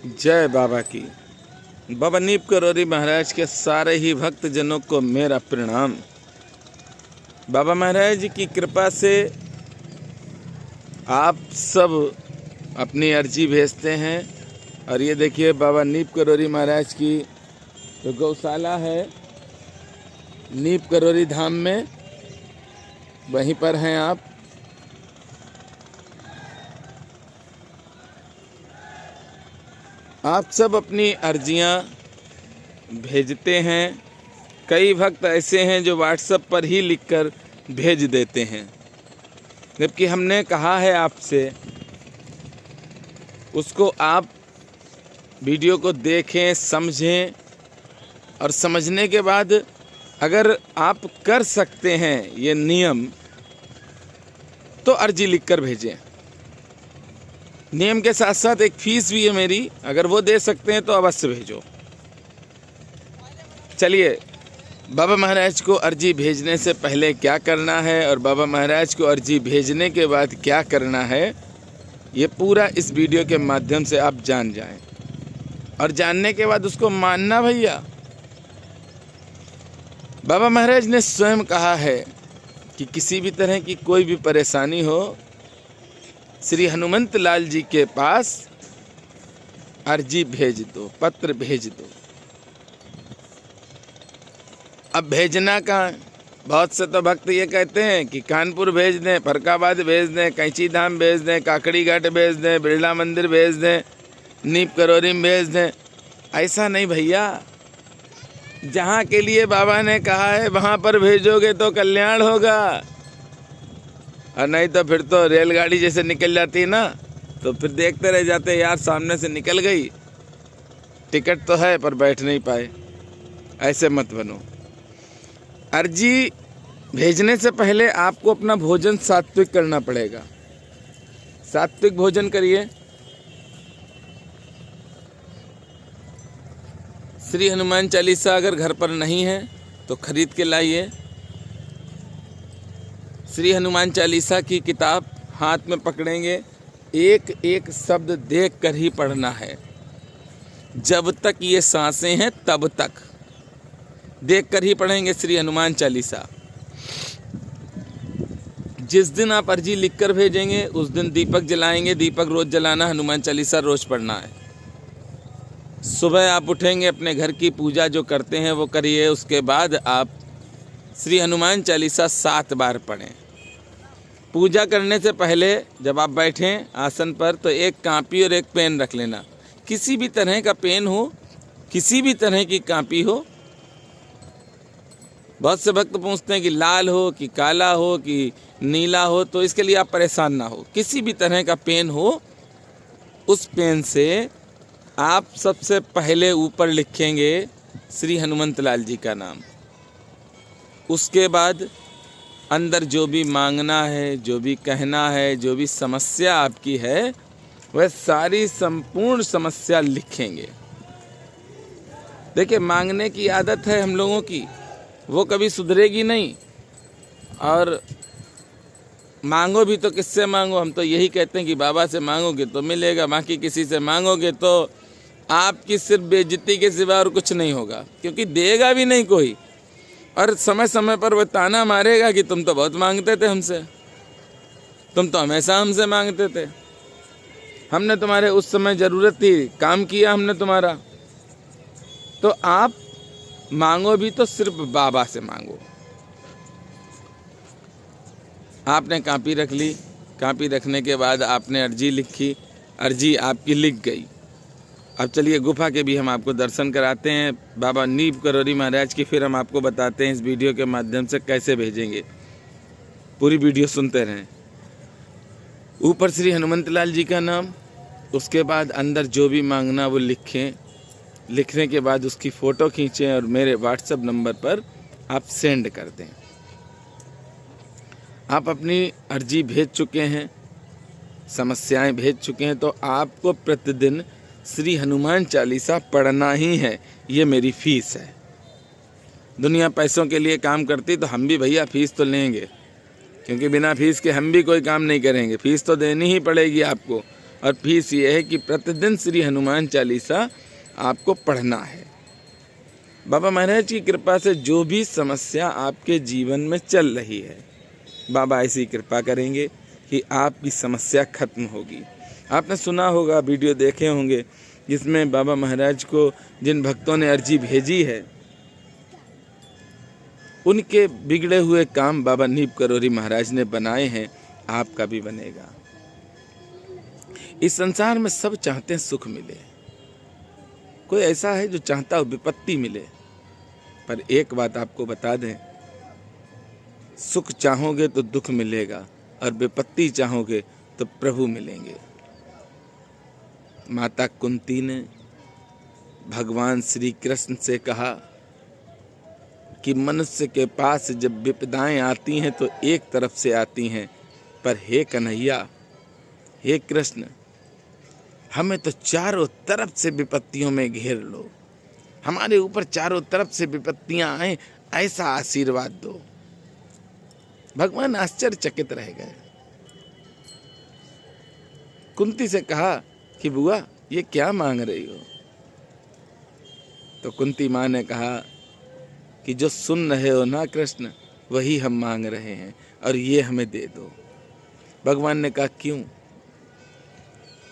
जय बाबा की। बाबा नीप करोरी महाराज के सारे ही भक्त जनों को मेरा प्रणाम। बाबा महाराज जी की कृपा से आप सब अपनी अर्जी भेजते हैं और ये देखिए बाबा नीप करोरी महाराज की जो गौशाला है नीप करोरी धाम में, वहीं पर हैं आप। आप सब अपनी अर्जियां भेजते हैं। कई भक्त ऐसे हैं जो व्हाट्सएप पर ही लिखकर भेज देते हैं, जबकि हमने कहा है आपसे उसको आप वीडियो को देखें, समझें और समझने के बाद अगर आप कर सकते हैं ये नियम तो अर्जी लिखकर भेजें। नियम के साथ साथ एक फीस भी है मेरी, अगर वो दे सकते हैं तो अवश्य भेजो। चलिए, बाबा महाराज को अर्जी भेजने से पहले क्या करना है और बाबा महाराज को अर्जी भेजने के बाद क्या करना है, ये पूरा इस वीडियो के माध्यम से आप जान जाएं और जानने के बाद उसको मानना। भैया, बाबा महाराज ने स्वयं कहा है कि किसी भी तरह की कोई भी परेशानी हो, श्री हनुमंत लाल जी के पास अर्जी भेज दो, पत्र भेज दो। अब भेजना कहाँ? बहुत से तो भक्त ये कहते हैं कि कानपुर भेज दें, फरकाबाद भेज दें, कैंची धाम भेज दें, काकड़ी घाट भेज दें, बिरला मंदिर भेज दें, नीप करोरी में भेज दें। ऐसा नहीं भैया, जहाँ के लिए बाबा ने कहा है वहाँ पर भेजोगे तो कल्याण होगा, और नहीं तो फिर तो रेलगाड़ी जैसे निकल जाती है ना, तो फिर देखते रह जाते यार सामने से निकल गई, टिकट तो है पर बैठ नहीं पाए। ऐसे मत बनो। अर्जी भेजने से पहले आपको अपना भोजन सात्विक करना पड़ेगा। सात्विक भोजन करिए। श्री हनुमान चालीसा अगर घर पर नहीं है तो खरीद के लाइए। श्री हनुमान चालीसा की किताब हाथ में पकड़ेंगे, एक एक शब्द देख कर ही पढ़ना है। जब तक ये सांसें हैं तब तक देख कर ही पढ़ेंगे श्री हनुमान चालीसा। जिस दिन आप अर्जी लिखकर भेजेंगे उस दिन दीपक जलाएंगे। दीपक रोज जलाना, हनुमान चालीसा रोज पढ़ना है। सुबह आप उठेंगे, अपने घर की पूजा जो करते हैं वो करिए। उसके बाद आप श्री हनुमान चालीसा 7 बार पढ़ें। पूजा करने से पहले जब आप बैठें आसन पर तो एक कापी और एक पेन रख लेना। किसी भी तरह का पेन हो, किसी भी तरह की कापी हो। बहुत से भक्त पूछते हैं कि लाल हो कि काला हो कि नीला हो, तो इसके लिए आप परेशान ना हो। किसी भी तरह का पेन हो, उस पेन से आप सबसे पहले ऊपर लिखेंगे श्री हनुमंत लाल जी का नाम। उसके बाद अंदर जो भी मांगना है, जो भी कहना है, जो भी समस्या आपकी है, वह सारी संपूर्ण समस्या लिखेंगे। देखिए, मांगने की आदत है हम लोगों की, वो कभी सुधरेगी नहीं। और मांगो भी तो किससे मांगो? हम तो यही कहते हैं कि बाबा से मांगोगे तो मिलेगा, बाकी किसी से मांगोगे तो आपकी सिर्फ बेइज्जती के सिवा और कुछ नहीं होगा, क्योंकि देगा भी नहीं कोई। और समय समय पर वह ताना मारेगा कि तुम तो बहुत मांगते थे हमसे, तुम तो हमेशा हमसे मांगते थे, हमने तुम्हारे उस समय ज़रूरत थी, काम किया हमने तुम्हारा। तो आप मांगो भी तो सिर्फ बाबा से मांगो। आपने कापी रख ली, कापी रखने के बाद आपने अर्जी लिखी, अर्जी आपकी लिख गई। अब चलिए गुफा के भी हम आपको दर्शन कराते हैं बाबा नीप करोरी महाराज की, फिर हम आपको बताते हैं इस वीडियो के माध्यम से कैसे भेजेंगे। पूरी वीडियो सुनते रहें। ऊपर श्री हनुमंत लाल जी का नाम, उसके बाद अंदर जो भी मांगना वो लिखें। लिखने के बाद उसकी फ़ोटो खींचें और मेरे व्हाट्सएप नंबर पर आप सेंड कर दें। आप अपनी अर्जी भेज चुके हैं, समस्याएं भेज चुके हैं, तो आपको प्रतिदिन श्री हनुमान चालीसा पढ़ना ही है। ये मेरी फ़ीस है। दुनिया पैसों के लिए काम करती तो हम भी भैया फ़ीस तो लेंगे, क्योंकि बिना फीस के हम भी कोई काम नहीं करेंगे। फीस तो देनी ही पड़ेगी आपको। और फीस ये है कि प्रतिदिन श्री हनुमान चालीसा आपको पढ़ना है। बाबा महाराज की कृपा से जो भी समस्या आपके जीवन में चल रही है, बाबा ऐसी कृपा करेंगे कि आपकी समस्या खत्म होगी। आपने सुना होगा, वीडियो देखे होंगे, जिसमें बाबा महाराज को जिन भक्तों ने अर्जी भेजी है, उनके बिगड़े हुए काम बाबा नीप करोरी महाराज ने बनाए हैं। आपका भी बनेगा। इस संसार में सब चाहते हैं सुख मिले, कोई ऐसा है जो चाहता हो विपत्ति मिले। पर एक बात आपको बता दें, सुख चाहोगे तो दुख मिलेगा और विपत्ति चाहोगे तो प्रभु मिलेंगे। माता कुंती ने भगवान श्री कृष्ण से कहा कि मनुष्य के पास जब विपदाएं आती हैं तो एक तरफ से आती हैं, पर हे कन्हैया, हे कृष्ण, हमें तो चारों तरफ से विपत्तियों में घेर लो, हमारे ऊपर चारों तरफ से विपत्तियां आए, ऐसा आशीर्वाद दो। भगवान आश्चर्यचकित रह गए। कुंती से कहा कि बुआ ये क्या मांग रही हो? तो कुंती माँ ने कहा कि जो सुन रहे हो ना कृष्ण, वही हम मांग रहे हैं और ये हमें दे दो। भगवान ने कहा क्यों?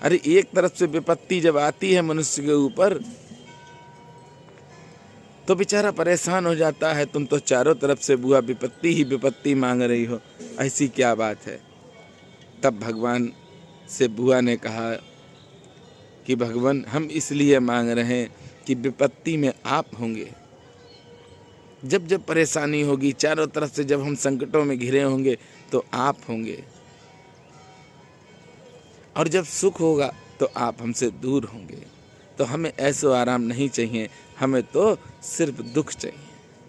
अरे एक तरफ से विपत्ति जब आती है मनुष्य के ऊपर तो बेचारा परेशान हो जाता है। तुम तो चारों तरफ से बुआ विपत्ति ही विपत्ति मांग रही हो, ऐसी क्या बात है? तब भगवान से बुआ ने कहा कि भगवान, हम इसलिए मांग रहे हैं कि विपत्ति में आप होंगे। जब जब परेशानी होगी, चारों तरफ से जब हम संकटों में घिरे होंगे तो आप होंगे, और जब सुख होगा तो आप हमसे दूर होंगे। तो हमें ऐसो आराम नहीं चाहिए, हमें तो सिर्फ दुख चाहिए,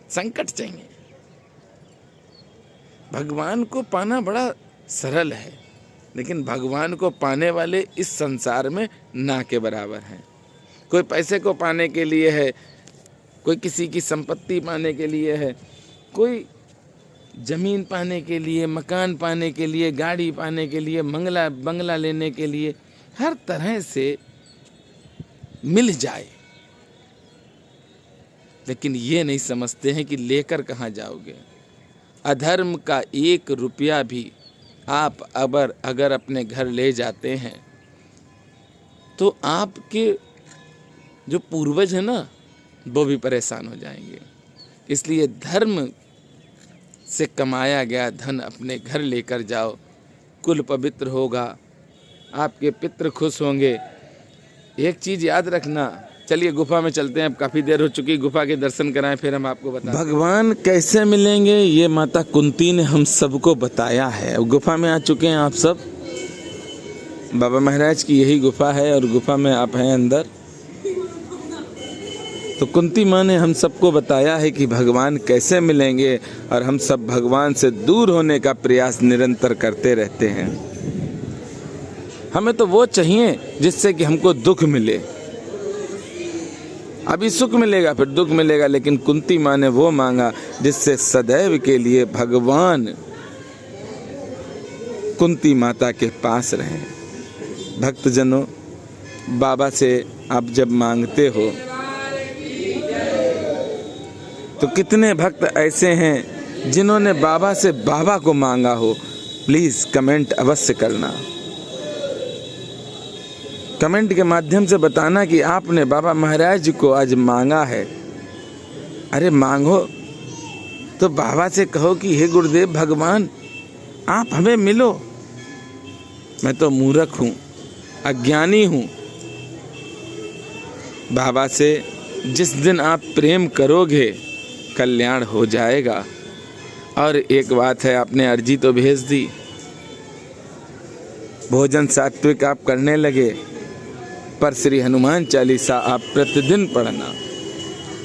संकट चाहिए। भगवान को पाना बड़ा सरल है, लेकिन भगवान को पाने वाले इस संसार में ना के बराबर हैं। कोई पैसे को पाने के लिए है, कोई किसी की संपत्ति पाने के लिए है, कोई जमीन पाने के लिए, मकान पाने के लिए, गाड़ी पाने के लिए, बंगला लेने के लिए, हर तरह से मिल जाए, लेकिन ये नहीं समझते हैं कि लेकर कहाँ जाओगे। अधर्म का 1 रुपया भी आप अगर अपने घर ले जाते हैं तो आपके जो पूर्वज है ना, वो भी परेशान हो जाएंगे। इसलिए धर्म से कमाया गया धन अपने घर लेकर जाओ, कुल पवित्र होगा, आपके पितृ खुश होंगे। एक चीज़ याद रखना। चलिए गुफा में चलते हैं, अब काफ़ी देर हो चुकी, गुफा के दर्शन कराएं, फिर हम आपको बताएं भगवान कैसे मिलेंगे। ये माता कुंती ने हम सबको बताया है। अब गुफा में आ चुके हैं आप सब। बाबा महाराज की यही गुफा है और गुफा में आप हैं अंदर। तो कुंती माँ ने हम सबको बताया है कि भगवान कैसे मिलेंगे, और हम सब भगवान से दूर होने का प्रयास निरंतर करते रहते हैं। हमें तो वो चाहिए जिससे कि हमको दुख मिले। अभी सुख मिलेगा फिर दुख मिलेगा, लेकिन कुंती माँ ने वो मांगा जिससे सदैव के लिए भगवान कुंती माता के पास रहें। भक्तजनों, बाबा से आप जब मांगते हो तो कितने भक्त ऐसे हैं जिन्होंने बाबा से बाबा को मांगा हो? प्लीज़ कमेंट अवश्य करना। कमेंट के माध्यम से बताना कि आपने बाबा महाराज को आज मांगा है। अरे मांगो तो बाबा से कहो कि हे गुरुदेव भगवान, आप हमें मिलो। मैं तो मूर्ख हूँ, अज्ञानी हूँ। बाबा से जिस दिन आप प्रेम करोगे कल्याण हो जाएगा। और एक बात है, आपने अर्जी तो भेज दी, भोजन सात्विक आप करने लगे, पर श्री हनुमान चालीसा आप प्रतिदिन पढ़ना,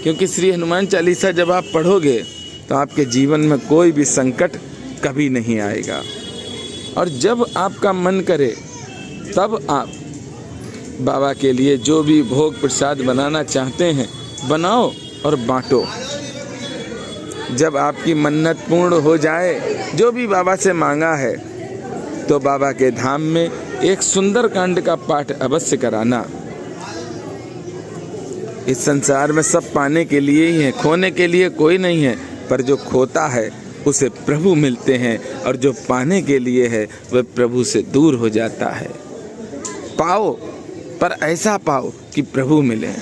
क्योंकि श्री हनुमान चालीसा जब आप पढ़ोगे तो आपके जीवन में कोई भी संकट कभी नहीं आएगा। और जब आपका मन करे तब आप बाबा के लिए जो भी भोग प्रसाद बनाना चाहते हैं बनाओ और बांटो। जब आपकी मन्नत पूर्ण हो जाए, जो भी बाबा से मांगा है, तो बाबा के धाम में एक सुंदर कांड का पाठ अवश्य कराना। इस संसार में सब पाने के लिए ही है, खोने के लिए कोई नहीं है, पर जो खोता है उसे प्रभु मिलते हैं, और जो पाने के लिए है वह प्रभु से दूर हो जाता है। पाओ, पर ऐसा पाओ कि प्रभु मिले।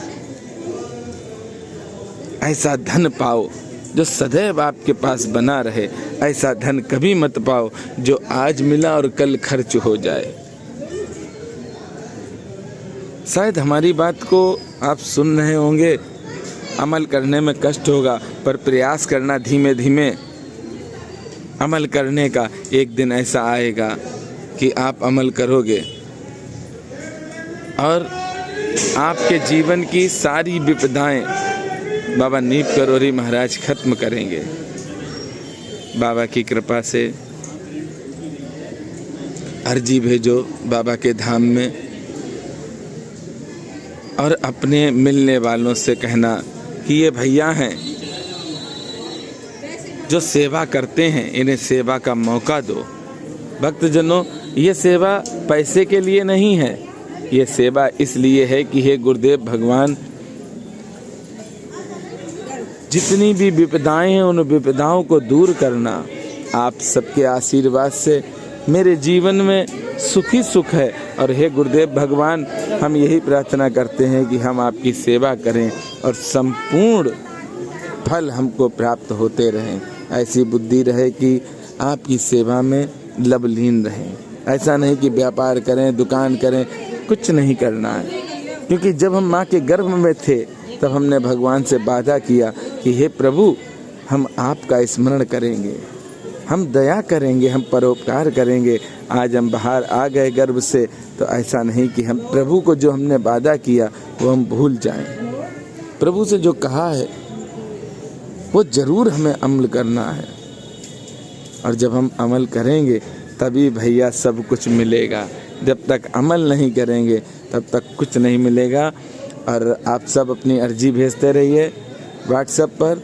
ऐसा धन पाओ जो सदैव आपके पास बना रहे। ऐसा धन कभी मत पाओ जो आज मिला और कल खर्च हो जाए। शायद हमारी बात को आप सुन रहे होंगे, अमल करने में कष्ट होगा, पर प्रयास करना धीमे धीमे। अमल करने का एक दिन ऐसा आएगा कि आप अमल करोगे और आपके जीवन की सारी विपदाएं बाबा नीप करोरी महाराज खत्म करेंगे। बाबा की कृपा से अर्जी भेजो बाबा के धाम में, और अपने मिलने वालों से कहना कि ये भैया हैं जो सेवा करते हैं, इन्हें सेवा का मौका दो। भक्तजनों, ये सेवा पैसे के लिए नहीं है, ये सेवा इसलिए है कि हे गुरुदेव भगवान, जितनी भी विपदाएं हैं उन विपदाओं को दूर करना। आप सबके आशीर्वाद से मेरे जीवन में सुखी सुख है, और हे गुरुदेव भगवान, हम यही प्रार्थना करते हैं कि हम आपकी सेवा करें और संपूर्ण फल हमको प्राप्त होते रहें। ऐसी बुद्धि रहे कि आपकी सेवा में लवलीन रहें। ऐसा नहीं कि व्यापार करें, दुकान करें, कुछ नहीं करना है। क्योंकि जब हम माँ के गर्भ में थे तब हमने भगवान से वादा किया कि हे प्रभु, हम आपका स्मरण करेंगे, हम दया करेंगे, हम परोपकार करेंगे। आज हम बाहर आ गए गर्भ से, तो ऐसा नहीं कि हम प्रभु को जो हमने वादा किया वो हम भूल जाएं। प्रभु से जो कहा है वो जरूर हमें अमल करना है, और जब हम अमल करेंगे तभी भैया सब कुछ मिलेगा। जब तक अमल नहीं करेंगे तब तक कुछ नहीं मिलेगा। और आप सब अपनी अर्जी भेजते रहिए व्हाट्सएप पर,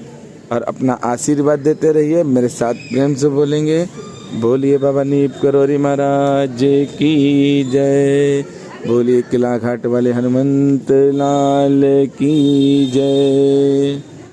और अपना आशीर्वाद देते रहिए। मेरे साथ प्रेम से बोलेंगे, बोलिए बाबा नीप करोरी महाराज की जय, बोलिए किला घाट वाले हनुमंत लाल की जय।